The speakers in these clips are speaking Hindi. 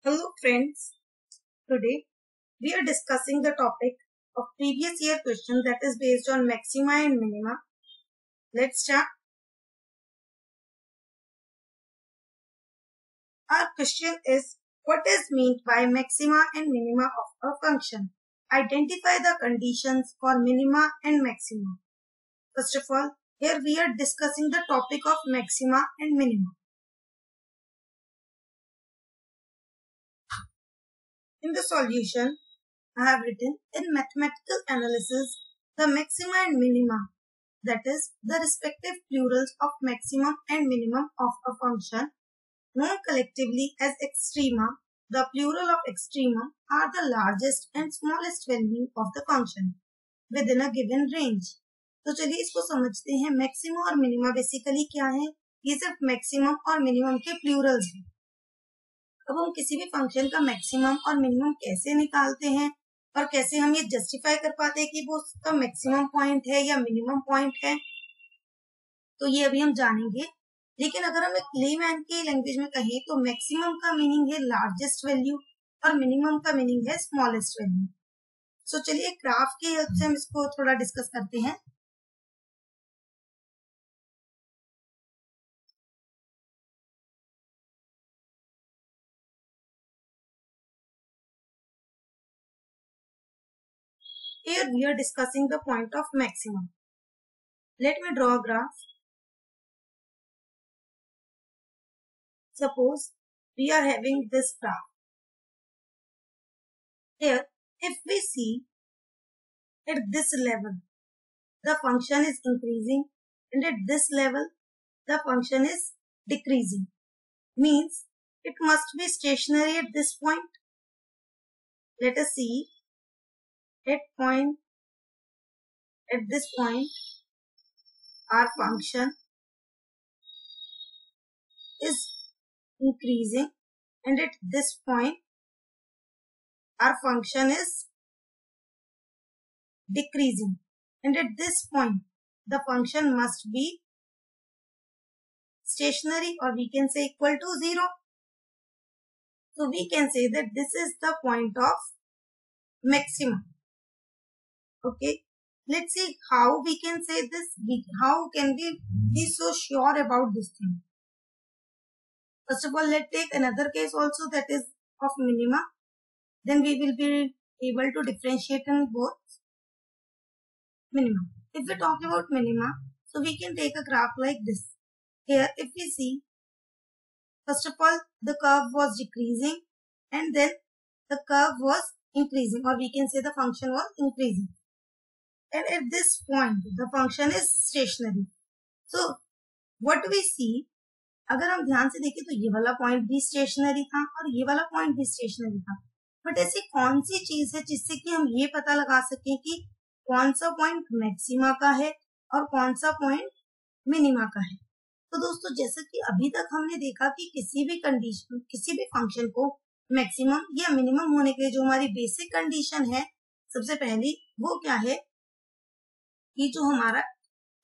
Hello friends, today we are discussing the topic of previous year question that is based on maxima and minima. Let's start. Our question is, what is meant by maxima and minima of a function? Identify the conditions for minima and maxima. First of all, here we are discussing the topic of maxima and minima. In the solution, I have written in mathematical analysis the maxima and minima, that is the respective plurals of maximum and minimum of a function, known collectively as extrema. The plural of extrema are the largest and smallest value of the function within a given range. तो चलिए इसको समझते हैं. मैक्सिमम और मिनिमा बेसिकली क्या है? ये सिर्फ मैक्सिमम और मिनिमम के प्लूरल्स हैं. अब हम किसी भी फंक्शन का मैक्सिमम और मिनिमम कैसे निकालते हैं और कैसे हम ये जस्टिफाई कर पाते हैं कि वो उसका मैक्सिमम पॉइंट है या मिनिमम पॉइंट है, तो ये अभी हम जानेंगे. लेकिन अगर हम एक लेमैन की लैंग्वेज में कहें तो मैक्सिमम का मीनिंग है लार्जेस्ट वैल्यू और मिनिमम का मीनिंग है स्मॉलेस्ट वैल्यू. सो चलिए ग्राफ की हेल्प से हम इसको थोड़ा डिस्कस करते हैं. Here we are discussing the point of maximum. Let me draw a graph. Suppose we are having this graph. Here, if we see at this level, the function is increasing, and at this level, the function is decreasing. Means it must be stationary at this point. Let us see at this point, our function is increasing, and at this point, our function is decreasing, and at this point, the function must be stationary, or we can say equal to 0. So we can say that this is the point of maximum. Okay, let's see how we can say this. How can we be so sure about this thing? First of all, let's take another case also, that is of minima. Then we will be able to differentiate in both. Minima. If we talk about minima, so we can take a graph like this. Here, if we see, first of all, the curve was decreasing, and then the curve was increasing, or we can say the function was increasing. And at this point, the function is stationary. So, what we see, अगर हम ध्यान से देखें तो ये वाला पॉइंट भी स्टेशनरी था और ये वाला पॉइंट भी स्टेशनरी था. बट ऐसी कौन सी चीज है जिससे कि हम ये पता लगा सकें कि कौन सा पॉइंट मैक्सिमा का है और कौन सा पॉइंट मिनिमा का है? तो दोस्तों, जैसा कि अभी तक हमने देखा कि किसी भी कंडीशन, किसी भी फंक्शन को मैक्सिमम या मिनिमम होने के लिए जो हमारी बेसिक कंडीशन है, सबसे पहली वो क्या है कि जो हमारा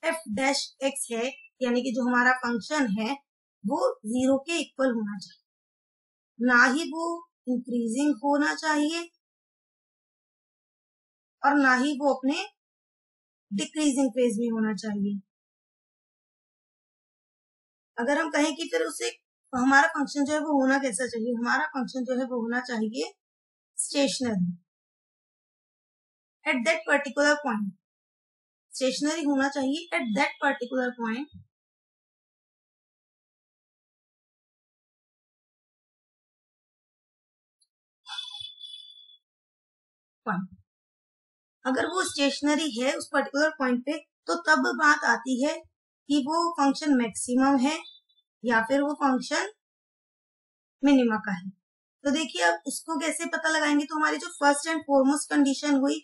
f डैश x है, यानी कि जो हमारा फंक्शन है वो 0 के इक्वल होना चाहिए. ना ही वो इंक्रीजिंग होना चाहिए और ना ही वो अपने डिक्रीजिंग फेज में होना चाहिए. अगर हम कहें कि फिर उसे हमारा फंक्शन जो है वो होना कैसा चाहिए, हमारा फंक्शन जो है वो होना चाहिए stationary at that particular point. Stationary होना चाहिए एट दैट पर्टिकुलर पॉइंट अगर वो स्टेशनरी है उस पर्टिकुलर पॉइंट पे, तो तब बात आती है कि वो फंक्शन मैक्सिमम है या फिर वो फंक्शन मिनिमा का है. तो देखिए, अब उसको कैसे पता लगाएंगे? तो हमारी जो फर्स्ट एंड फॉरमोस्ट कंडीशन हुई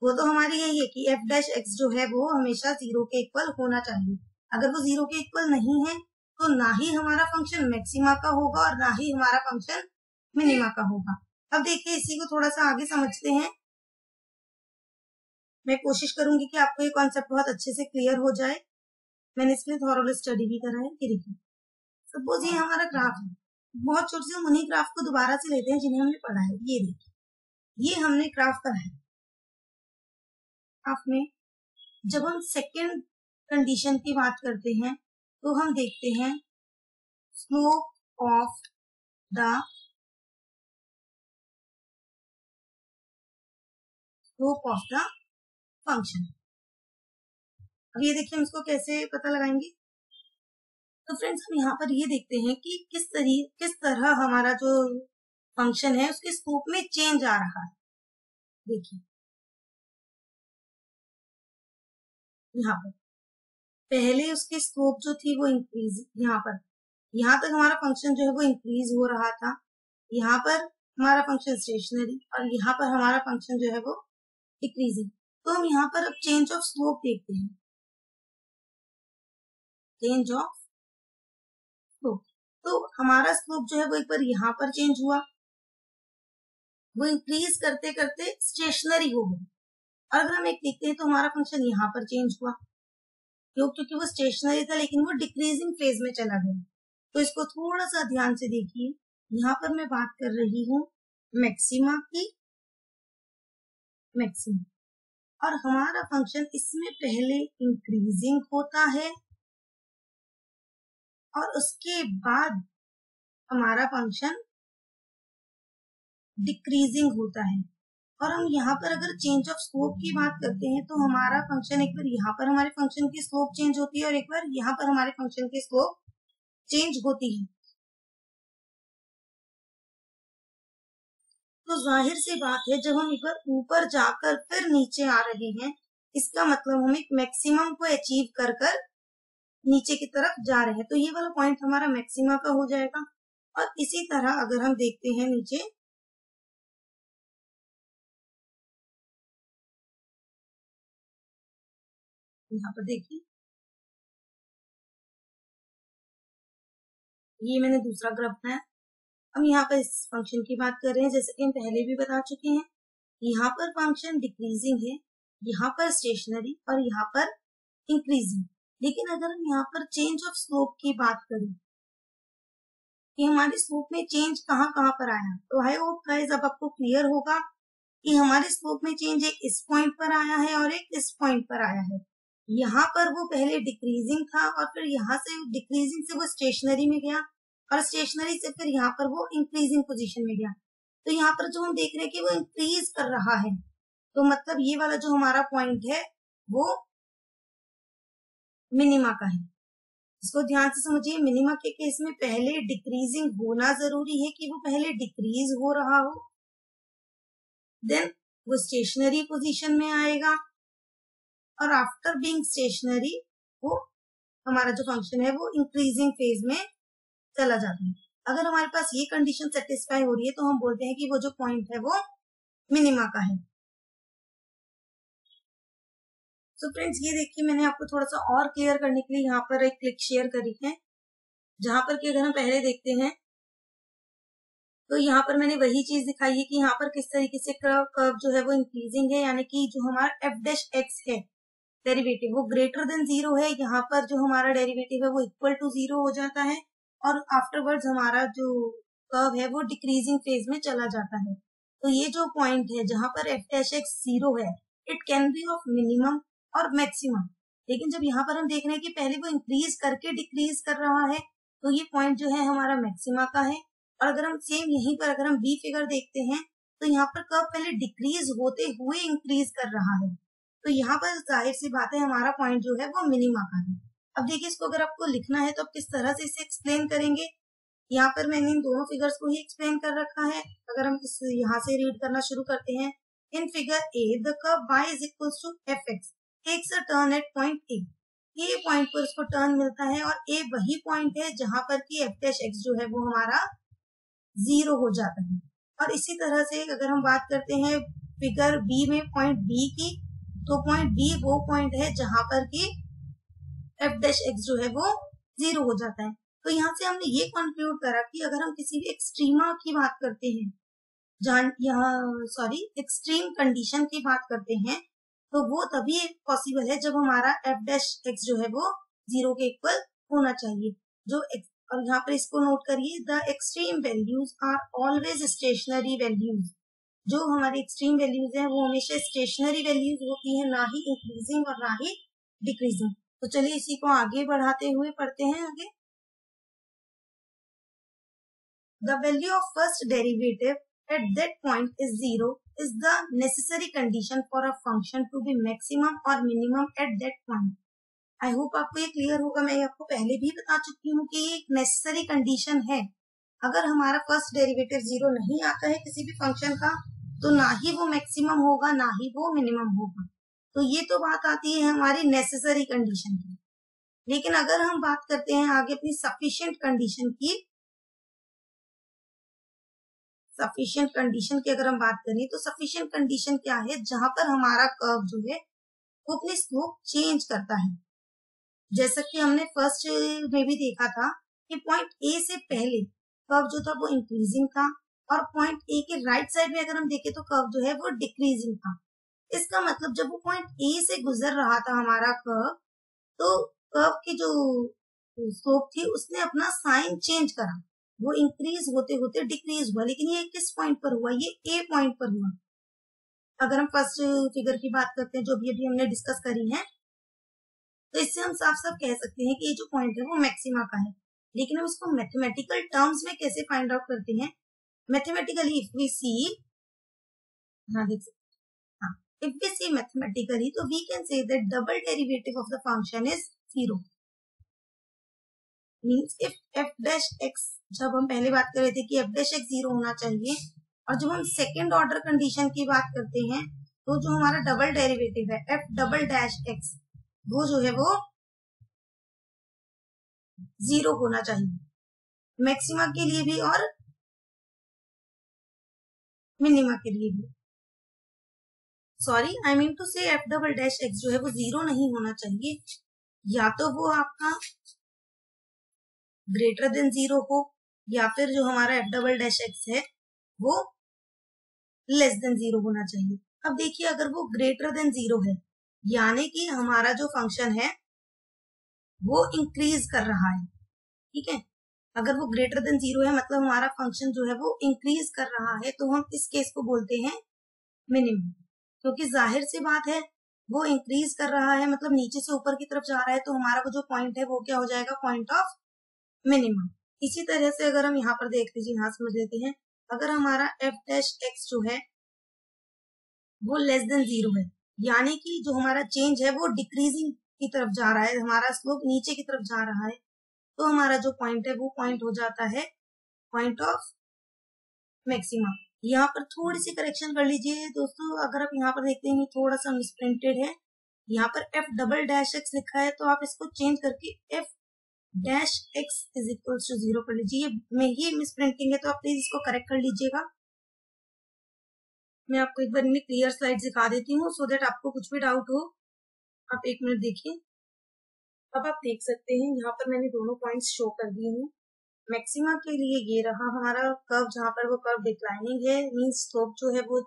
वो तो हमारी यही है कि f डैश x जो है वो हमेशा 0 के इक्वल होना चाहिए. अगर वो 0 के इक्वल नहीं है तो ना ही हमारा फंक्शन मैक्सिमा का होगा और ना ही हमारा फंक्शन मिनिमा का होगा. अब देखिए, इसी को थोड़ा सा आगे समझते हैं. मैं कोशिश करूंगी कि आपको ये कॉन्सेप्ट बहुत अच्छे से क्लियर हो जाए. मैंने इसमें थॉरोली स्टडी भी करा है. ये देखिए, सपोज ये हमारा ग्राफ है. बहुत छोटे से उन्हीं ग्राफ को दोबारा से लेते हैं जिन्हें हमने पढ़ा है। ये देखिए, ये हमने ग्राफ पढ़ा है। ग्राफ में जब हम सेकेंड कंडीशन की बात करते हैं तो हम देखते हैं स्लोप ऑफ द फंक्शन। अब ये देखिए हम इसको कैसे पता लगाएंगे। तो फ्रेंड्स हम यहाँ पर ये देखते हैं कि किस तरह हमारा जो फंक्शन है उसके स्कोप में चेंज आ रहा है। देखिए यहाँ पर पहले उसकी स्कोप जो थी वो इंक्रीज, यहाँ तक हमारा फंक्शन जो है वो इंक्रीज हो रहा था, यहाँ पर हमारा फंक्शन स्टेशनरी और यहाँ पर हमारा फंक्शन जो है वो डिक्रीजिंग। तो हम यहाँ पर अब चेंज ऑफ स्लोप देखते हैं। चेंज ऑफ स्लोप, तो हमारा स्लोप जो है वो एक बार यहाँ पर चेंज हुआ, वो इंक्रीज करते करते स्टेशनरी हो गई। और अगर हम एक देखते हैं तो हमारा फंक्शन यहाँ पर चेंज हुआ, क्योंकि वो स्टेशनरी था लेकिन वो डिक्रीजिंग फेज में चला गया। तो इसको थोड़ा सा ध्यान से देखिए, यहाँ पर मैं बात कर रही हूँ मैक्सिमा की, मैक्सिमा, और हमारा फंक्शन इसमें पहले इंक्रीजिंग होता है और उसके बाद हमारा फंक्शन डिक्रीजिंग होता है। और हम यहाँ पर अगर चेंज ऑफ स्लोप की बात करते हैं तो हमारा फंक्शन एक बार यहाँ पर हमारे फंक्शन की स्लोप चेंज होती है और एक बार यहाँ पर हमारे फंक्शन की स्लोप चेंज होती है। तो जाहिर सी बात है जब हम एक बार ऊपर जाकर फिर नीचे आ रहे हैं, इसका मतलब हम एक मैक्सिमम को अचीव कर नीचे की तरफ जा रहे हैं। तो ये वाला पॉइंट हमारा मैक्सिमा का हो जाएगा। और इसी तरह अगर हम देखते हैं नीचे, यहाँ पर देखिए, ये मैंने दूसरा ग्राफ बनाया। हम यहाँ पर इस फंक्शन की बात कर रहे हैं, जैसे कि हम पहले भी बता चुके हैं, यहाँ पर फंक्शन डिक्रीजिंग है, यहाँ पर स्टेशनरी और यहाँ पर इंक्रीजिंग। लेकिन अगर हम यहाँ पर चेंज ऑफ स्लोप की बात करें कि हमारे स्लोप में चेंज कहाँ कहाँ पर आया, तो आई होप गाइस अब आपको क्लियर होगा कि हमारे स्लोप में चेंज एक इस पॉइंट पर आया है और एक इस पॉइंट पर आया है। यहाँ पर वो पहले डिक्रीजिंग था और फिर यहाँ से डिक्रीजिंग से वो स्टेशनरी में गया और स्टेशनरी से फिर यहाँ पर वो इंक्रीजिंग पोजीशन में गया। तो यहाँ पर जो हम देख रहे हैं कि वो इंक्रीज कर रहा है, तो मतलब ये वाला जो हमारा पॉइंट है वो मिनिमा का है। इसको ध्यान से समझिए, मिनिमा के केस में पहले डिक्रीजिंग होना जरूरी है कि वो पहले डिक्रीज हो रहा हो, देन वो स्टेशनरी पोजीशन में आएगा और आफ्टर बीइंग स्टेशनरी वो हमारा जो फंक्शन है वो इंक्रीजिंग फेज में चला जाता है। अगर हमारे पास ये कंडीशन सेटिस्फाई हो रही है तो हम बोलते हैं कि वो जो पॉइंट है वो मिनिमा का है। तो फ्रेंड्स ये देखिए, मैंने आपको थोड़ा सा और क्लियर करने के लिए यहाँ पर एक क्लिक शेयर करी है, जहां पर कि अगर हम पहले देखते हैं तो यहाँ पर मैंने वही चीज दिखाई है कि यहाँ पर किस तरीके से कर्व जो है वो इंक्रीजिंग है, यानी कि जो हमारा एफ डैश एक्स है डेरिवेटिव वो ग्रेटर देन 0 है। यहाँ पर जो हमारा डेरिवेटिव है वो इक्वल टू 0 हो जाता है और आफ्टरवर्ड्स हमारा जो कर्व है वो डिक्रीजिंग फेज में चला जाता है। तो ये जो पॉइंट है जहां पर एफ डैश एक्स 0 है, it can be of minimum और मैक्सिमम। लेकिन जब यहाँ पर हम देख रहे हैं कि पहले वो इंक्रीज करके डिक्रीज कर रहा है, तो ये पॉइंट जो है हमारा मैक्सिमा का है। और अगर हम सेम यहीं पर अगर हम बी फिगर देखते हैं तो यहाँ पर कर्व पहले डिक्रीज होते हुए इंक्रीज कर रहा है, तो यहाँ पर जाहिर सी बात है हमारा पॉइंट जो है वो मिनिमा का है। अब देखिए, इसको अगर आपको लिखना है तो आप किस तरह से इसे एक्सप्लेन करेंगे। यहाँ पर मैंने इन दोनों फिगर्स को ही एक्सप्लेन कर रखा है। अगर हम यहाँ से रीड करना शुरू करते हैं, in figure A the curve y is equal to F X takes a turn at point A. ये पॉइंट पर उसको टर्न मिलता है और ए वही पॉइंट है जहां पर कि एफ डैश एक्स जो है वो हमारा 0 हो जाता है। और इसी तरह से अगर हम बात करते हैं फिगर बी में पॉइंट बी की, तो पॉइंट बी वो पॉइंट है जहां पर कि एफ डैश एक्स जो है वो 0 हो जाता है। तो यहाँ से हमने ये कंक्लूड करा कि अगर हम किसी भी एक्सट्रीमा की बात करते हैं, एक्सट्रीम कंडीशन की बात करते हैं, तो वो तभी पॉसिबल है जब हमारा एफ डैश एक्स जो है वो 0 के इक्वल होना चाहिए। जो और यहाँ पर इसको नोट करिए, the extreme values are always stationary values. जो हमारी एक्सट्रीम वैल्यूज है वो हमेशा स्टेशनरी वैल्यूज होती है, ना ही इंक्रीजिंग और ना ही डिक्रीजिंग। तो चलिए इसी को आगे बढ़ाते हुए पढ़ते हैं आगे। The value of first derivative at that point is 0 is the necessary condition for a function to be maximum or minimum at that point. I hope आपको ये क्लियर होगा। मैं आपको पहले भी बता चुकी हूँ कि ये एक नेसेसरी कंडीशन है। अगर हमारा फर्स्ट डेरिवेटिव 0 नहीं आता है किसी भी फंक्शन का, तो ना ही वो मैक्सिमम होगा ना ही वो मिनिमम होगा। तो ये तो बात आती है हमारी नेसेसरी कंडीशन की। लेकिन अगर हम बात करते हैं आगे अपनी सफिशिएंट कंडीशन की, सफिशिएंट कंडीशन की अगर हम बात करें तो सफिशिएंट कंडीशन क्या है, जहां पर हमारा कर्व जो है वो अपनी स्लोप चेंज करता है। जैसा कि हमने फर्स्ट में भी देखा था कि पॉइंट ए से पहले कर्व जो था वो इंक्रीजिंग था, और पॉइंट ए के राइट साइड में अगर हम देखें तो कर्व जो है वो डिक्रीजिंग था। इसका मतलब जब वो पॉइंट ए से गुजर रहा था हमारा कर्व, तो कर्व की जो स्लोप थी उसने अपना साइन चेंज करा, वो इंक्रीज होते होते डिक्रीज हुआ। लेकिन ये किस पॉइंट पर हुआ, ये ए पॉइंट पर हुआ। अगर हम फर्स्ट फिगर की बात करते हैं जो भी अभी हमने डिस्कस करी है, तो इससे हम साफ साफ कह सकते हैं कि ये जो पॉइंट है वो मैक्सिमा का है। लेकिन हम इसको मैथमेटिकल टर्म्स में कैसे फाइंड आउट करते हैं, mathematically if we see, if we see mathematically, तो we can say that double derivative of the function is 0. Means if f dash x, जब हम पहले बात कर रहे थे कि f dash x 0 होना चाहिए, और जब हम सेकेंड ऑर्डर कंडीशन की बात करते हैं तो जो हमारा डबल डेरिवेटिव है f डबल डैश x, वो जो है वो 0 होना चाहिए, मैक्सिमा के लिए भी और मिनिमा के लिए भी। सॉरी, आई मीन टू से f डबल डैश x जो है वो 0 नहीं होना चाहिए, या तो वो आपका ग्रेटर देन 0 हो, या फिर जो हमारा f डबल डैश x है वो लेस देन 0 होना चाहिए। अब देखिए, अगर वो ग्रेटर देन 0 है, यानी कि हमारा जो फंक्शन है वो इंक्रीज कर रहा है, ठीक है। अगर वो ग्रेटर देन 0 है मतलब हमारा फंक्शन जो है वो इंक्रीज कर रहा है, तो हम इस केस को बोलते हैं मिनिमम। क्योंकि जाहिर सी बात है वो इंक्रीज कर रहा है, मतलब नीचे से ऊपर की तरफ जा रहा है, तो हमारा वो जो पॉइंट है वो क्या हो जाएगा, पॉइंट ऑफ मिनिमम। इसी तरह से अगर हम यहाँ पर देख लीजिए, यहाँ समझ लेते हैं, अगर हमारा f डैश x जो है वो लेस देन 0 है, यानी कि जो हमारा चेंज है वो डिक्रीजिंग की तरफ जा रहा है, हमारा स्लोप नीचे की तरफ जा रहा है, तो हमारा जो पॉइंट है वो पॉइंट हो जाता है पॉइंट ऑफ मैक्सिमा। यहाँ पर थोड़ी सी करेक्शन कर लीजिए दोस्तों, अगर आप यहाँ पर देखते हैं थोड़ा सा मिसप्रिंटेड है, यहाँ पर f डबल डैश x लिखा है, तो आप इसको चेंज करके f dash x is equal to 0 कर लीजिए। ये मिसप्रिंटिंग है, तो आप प्लीज इसको करेक्ट कर लीजिएगा। मैं आपको एक बार इन्हें क्लियर स्लाइड दिखा देती हूँ सो दैट आपको कुछ भी डाउट हो। आप एक मिनट देखिए, अब आप देख सकते हैं यहाँ पर मैंने दोनों पॉइंट्स शो कर दिए हैं। मैक्सिमा के लिए ये रहा हमारा कर्व, जहां पर वो कर्व डिक्लाइनिंग है, मींस स्लोप जो है वो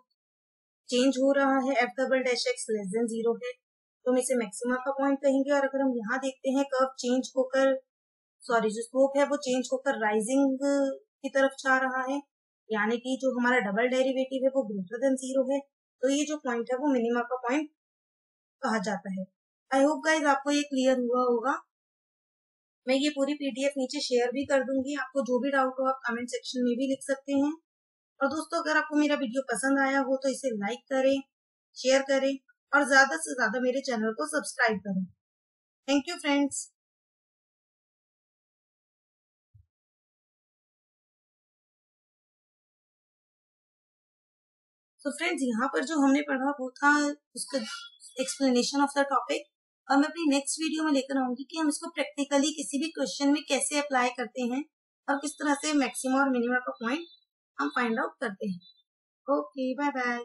चेंज हो रहा है, f double dash x less than 0 है, तो हम इसे मैक्सिमा का पॉइंट कहेंगे। और अगर हम यहाँ देखते हैं कर्व चेंज होकर, सॉरी जो स्लोप है वो चेंज होकर राइजिंग की तरफ जा रहा है, यानी कि जो हमारा डबल डेरिवेटिव है वो ग्रेटर देन 0 है, तो ये जो पॉइंट है वो मिनिमा का पॉइंट कहा जाता है। आई होप गाइज आपको ये क्लियर हुआ होगा। मैं ये पूरी पीडीएफ नीचे शेयर भी कर दूंगी, आपको जो भी डाउट हो आप कमेंट सेक्शन में भी लिख सकते हैं। और दोस्तों, अगर आपको मेरा वीडियो पसंद आया हो तो इसे लाइक करें, शेयर करें और ज्यादा से ज्यादा मेरे चैनल को सब्सक्राइब करें। Thank you friends. तो फ्रेंड्स, यहाँ पर जो हमने पढ़ा वो था उसका एक्सप्लेनेशन ऑफ द टॉपिक, और मैं अपनी नेक्स्ट वीडियो में लेकर आऊंगी कि हम इसको प्रैक्टिकली किसी भी क्वेश्चन में कैसे अप्लाई करते हैं और किस तरह से मैक्सिमम और मिनिमम का पॉइंट हम फाइंड आउट करते हैं। Okay, bye bye.